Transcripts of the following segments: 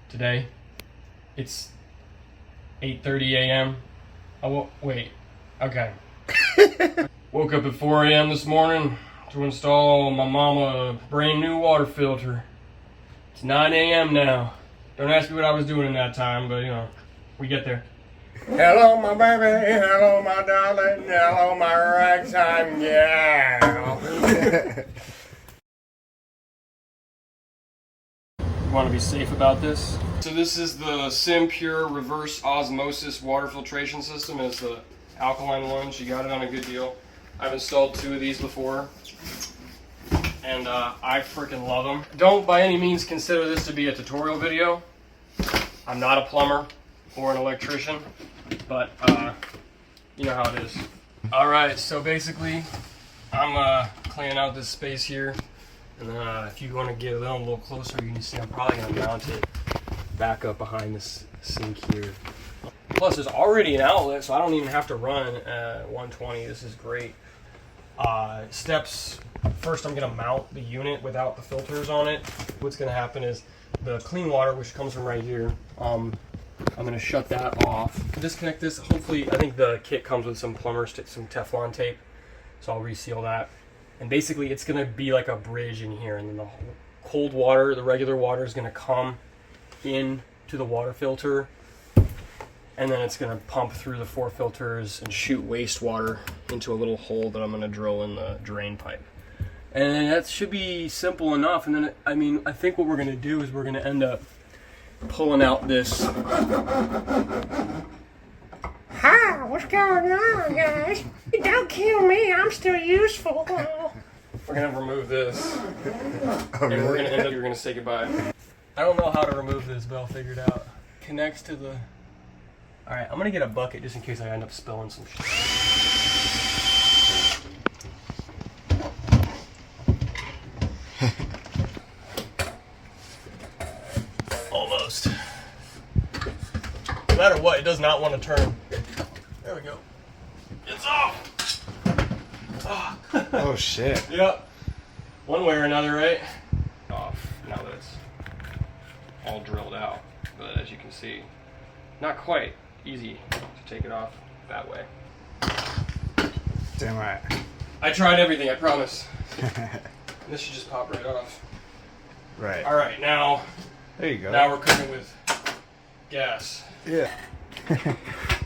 today. It's 8:30 a.m. Wait, okay. Woke up at 4 a.m. this morning to install my mama a brand new water filter. It's 9 a.m. now. Don't ask me what I was doing in that time, but you know, we get there. Hello, my baby. Hello, my darling. Hello, my ragtime gal. You want to be safe about this. So this is the SimPure reverse osmosis water filtration system. It's the alkaline one. She got it on a good deal. I've installed 2 of these before, and I freaking love them. Don't by any means consider this to be a tutorial video. I'm not a plumber or an electrician, but you know how it is. All right, so basically, I'm cleaning out this space here, and then if you want to get a little closer, you can see I'm probably gonna mount it back up behind this sink here. Plus, there's already an outlet, so I don't even have to run 120. This is great. Steps. First, I'm going to mount the unit without the filters on it. What's going to happen is the clean water, which comes from right here, I'm going to shut that off. Disconnect this. Hopefully, I think the kit comes with some some Teflon tape, so I'll reseal that. And basically, it's going to be like a bridge in here, and then the cold water, the regular water, is going to come in to the water filter, and then it's going to pump through the 4 filters and shoot wastewater into a little hole that I'm going to drill in the drain pipe. And that should be simple enough. And then, I think what we're going to do is we're going to end up pulling out this. Hi, what's going on, guys? Don't kill me, I'm still useful. We're going to remove this. Oh, And we're really? going to end up, you're going to say goodbye. I don't know how to remove this, but I'll figure it out. Connects to the... Alright, I'm gonna get a bucket just in case I end up spilling some shit. Almost. No matter what, it does not want to turn. There we go. It's off! Oh, Oh shit. Yep. One way or another, right? Off, now that it's all drilled out. But as you can see, not quite easy to take it off that way. Damn right. I tried everything, I promise. This should just pop right off. Right. Alright, now There you go. we're cooking with gas. Yeah.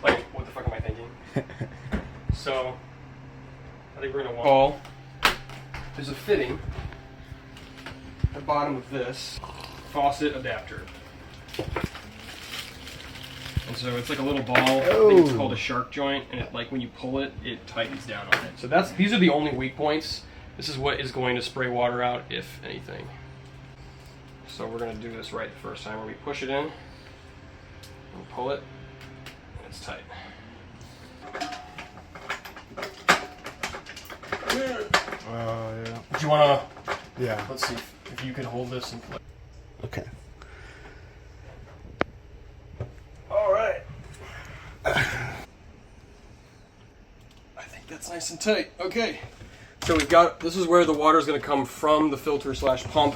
Like, what the fuck am I thinking? So, I think we're gonna wall. There's a fitting at the bottom of this faucet adapter. And so it's like a little ball. I think it's called a shark joint, and it, like when you pull it, it tightens down on it. So these are the only weak points. This is what is going to spray water out, if anything. So we're going to do this right the first time, where we push it in, and pull it, and it's tight. Oh yeah. Do you want to? Yeah. Let's see if you could hold this in place. Okay. I think that's nice and tight. Okay. So we've got, this is where the water is going to come from the filter / pump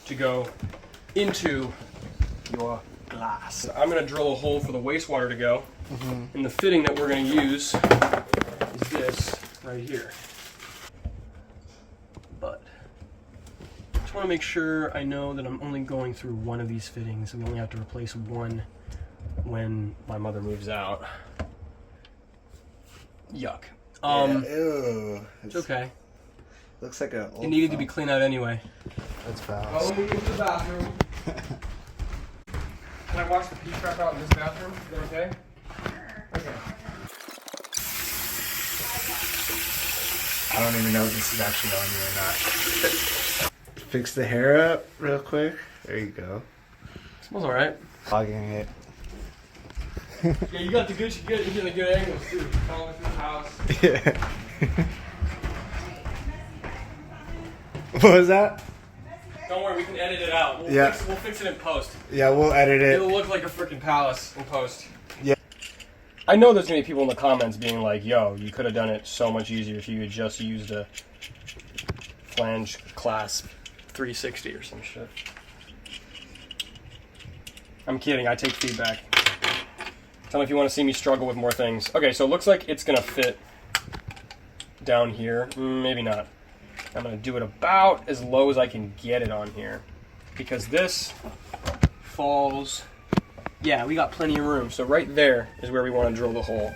to go into your glass. I'm going to drill a hole for the wastewater to go. And the fitting that we're going to use is this right here. But I just want to make sure I know that I'm only going through one of these fittings. We only have to replace one when my mother moves out. Yuck. Ew. It's okay. Looks like a. It needed to be cleaned out anyway. That's foul. Oh, we into the bathroom. Can I watch the pee trap out in this bathroom? Is that okay? Okay. I don't even know if this is actually on you or not. Fix the hair up real quick. There you go. Smells alright. Fogging it. Yeah, you got the good, you're getting the good angles too. Falling through the house. Yeah. What was that? Don't worry, we can edit it out. Yeah. We'll fix it in post. Yeah, we'll edit it. It'll look like a freaking palace in post. Yeah. I know there's gonna be people in the comments being like, yo, you could have done it so much easier if you had just used a flange clasp 360 or some shit. I'm kidding, I take feedback. Tell me if you want to see me struggle with more things. Okay, so it looks like it's gonna fit down here. Maybe not. I'm gonna do it about as low as I can get it on here. Because this falls, yeah, we got plenty of room. So right there is where we want to drill the hole.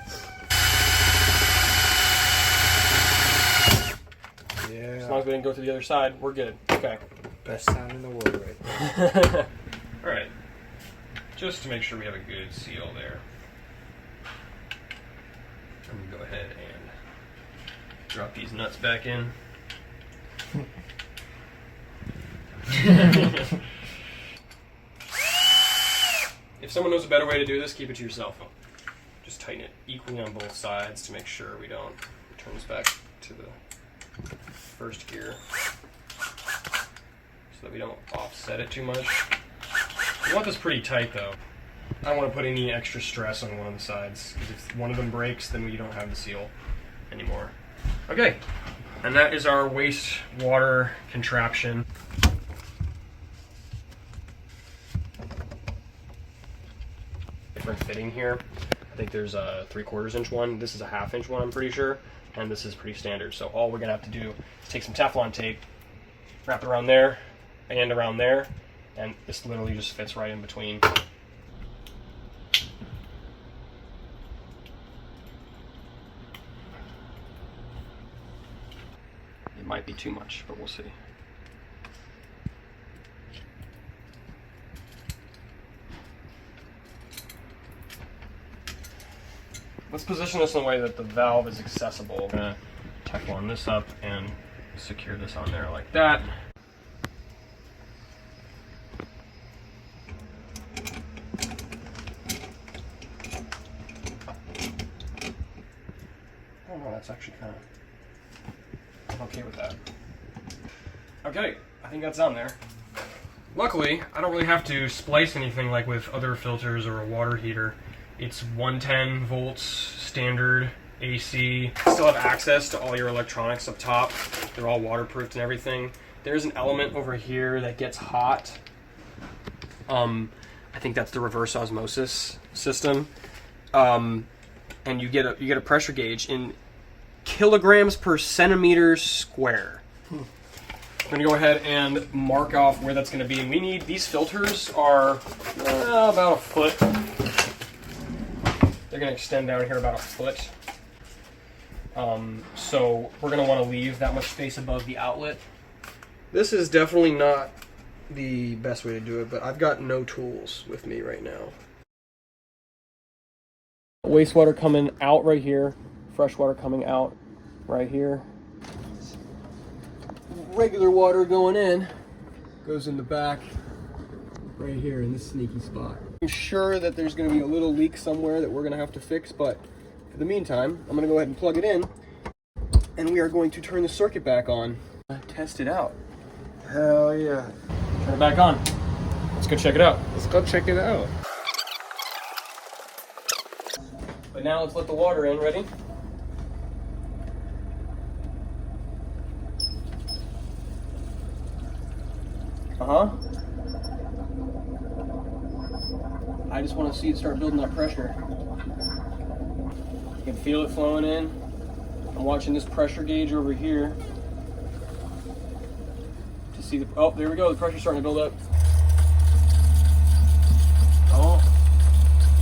Yeah. As long as we didn't go through the other side, we're good. Okay. Best sound in the world right there. All right. Just to make sure we have a good seal there. I'm gonna go ahead and drop these nuts back in. If someone knows a better way to do this, keep it to yourself. Just tighten it equally on both sides to make sure we don't turn this back to the first gear so that we don't offset it too much. We want this pretty tight though. I don't want to put any extra stress on one of the sides because if one of them breaks, then we don't have the seal anymore. Okay, and that is our wastewater contraption. Different fitting here. I think there's a 3/4 inch one. This is a 1/2 inch one, I'm pretty sure, and this is pretty standard. So all we're gonna have to do is take some Teflon tape, wrap it around there and around there, and this literally just fits right in between. It might be too much, but we'll see. Let's position this in a way that the valve is accessible. I'm gonna Teflon this up and secure this on there like that. Oh no, that's actually kind of okay with that. Okay, I think that's on there. Luckily, I don't really have to splice anything like with other filters or a water heater. It's 110 volts, standard AC. Still have access to all your electronics up top. They're all waterproofed and everything. There's an element over here that gets hot. I think that's the reverse osmosis system. And you get a pressure gauge in kilograms per centimeter square. I'm gonna go ahead and mark off where that's gonna be. And we need, these filters are about a foot. They're going to extend down here about a foot. So we're going to want to leave that much space above the outlet. This is definitely not the best way to do it, but I've got no tools with me right now. Wastewater coming out right here. Fresh water coming out right here. Regular water going in. Goes in the back right here in this sneaky spot. I'm sure that there's going to be a little leak somewhere that we're going to have to fix, but for the meantime, I'm going to go ahead and plug it in, and we are going to turn the circuit back on. Test it out. Hell yeah. Turn it back on. Let's go check it out. Let's go check it out. But now let's let the water in. Ready? Uh-huh. I just want to see it start building that pressure. You can feel it flowing in. I'm watching this pressure gauge over here to see the, oh, there we go, the pressure's starting to build up. Oh,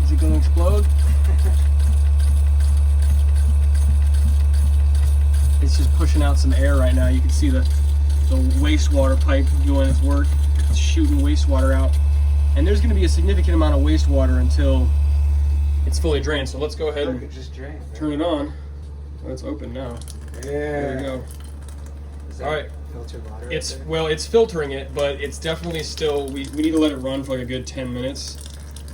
is it going to explode? It's just pushing out some air right now. You can see the wastewater pipe doing its work. It's shooting wastewater out. And there's going to be a significant amount of wastewater until it's fully drained. So let's go ahead and just drain, turn it on. Oh, it's open now. Yeah. There we go. Is that All right. filtered water? It's, well, it's filtering it, but it's definitely still, we need to let it run for like a good 10 minutes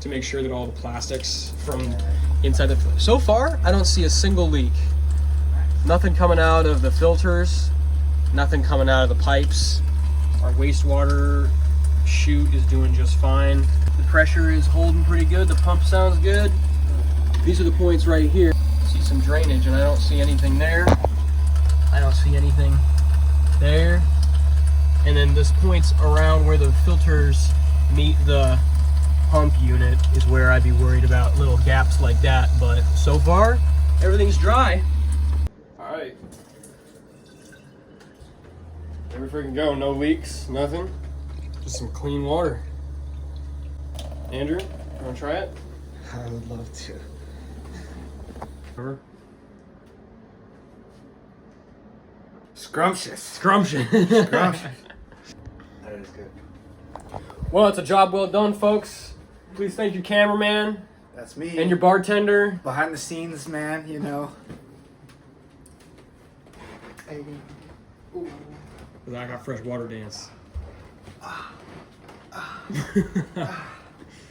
to make sure that all the plastics from inside the, so far, I don't see a single leak. Nothing coming out of the filters, nothing coming out of the pipes. Our wastewater chute is doing just fine. The pressure is holding pretty good. The pump sounds good. These are the points right here. See some drainage, and I don't see anything there. I don't see anything there. And then this points around where the filters meet the pump unit is where I'd be worried about little gaps like that, but so far, everything's dry. All right. There we freaking go, no leaks, nothing. Just some clean water. Andrew, you wanna try it? I would love to. Over. Scrumptious. Scrumptious. Scrumptious. That is good. Well, it's a job well done, folks. Please thank your cameraman That's me. and your bartender. behind the scenes man, you know. Hey. I got fresh water dance.